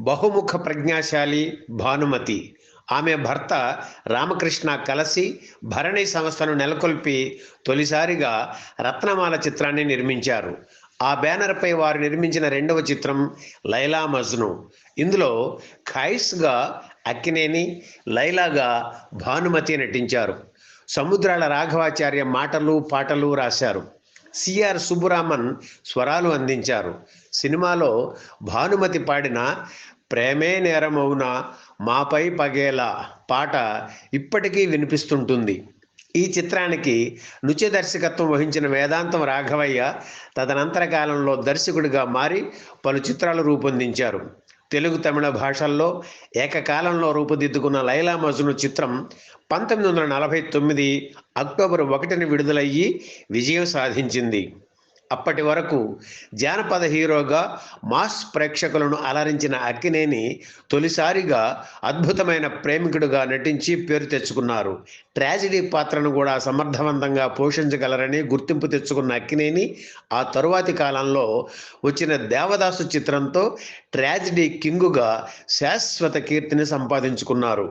బహుముఖ ప్రజ్ఞాశాలి భానుమతి. ఆమె భర్త రామకృష్ణ కలిసి భరణి సంస్థను నెలకొల్పి తొలిసారిగా రత్నమాల చిత్రాన్ని నిర్మించారు. ఆ బ్యానర్పై వారు నిర్మించిన రెండవ చిత్రం లైలా మజ్ను. ఇందులో ఖైస్గా అక్కినేని, లైలాగా భానుమతి నటించారు. సముద్రాల రాఘవాచార్య మాటలు పాటలు రాశారు. సిఆర్ సుబ్బురామన్ స్వరాలు అందించారు. సినిమాలో భానుమతి పాడిన ప్రేమే నేరమౌనా మాపై పగేలా పాట ఇప్పటికీ వినిపిస్తుంటుంది. ఈ చిత్రానికి నృత్య దర్శకత్వం వహించిన వేదాంతం రాఘవయ్య తదనంతర కాలంలో దర్శకుడిగా మారి పలు చిత్రాలు రూపొందించారు. తెలుగు, తమిళ భాషల్లో ఏకకాలంలో రూపుదిద్దుకున్న లైలా మజ్ను చిత్రం 1949 అక్టోబర్ 1న విడుదలయ్యి విజయం సాధించింది. అప్పటి వరకు జానపద హీరోగా మాస్ ప్రేక్షకులను అలరించిన అక్కినేని తొలిసారిగా అద్భుతమైన ప్రేమికుడిగా నటించి పేరు తెచ్చుకున్నారు. ట్రాజిడీ పాత్రను కూడా సమర్థవంతంగా పోషించగలరని గుర్తింపు తెచ్చుకున్న అక్కినేని ఆ తరువాతి కాలంలో వచ్చిన దేవదాసు చిత్రంతో ట్రాజిడీ కింగుగా శాశ్వత కీర్తిని సంపాదించుకున్నారు.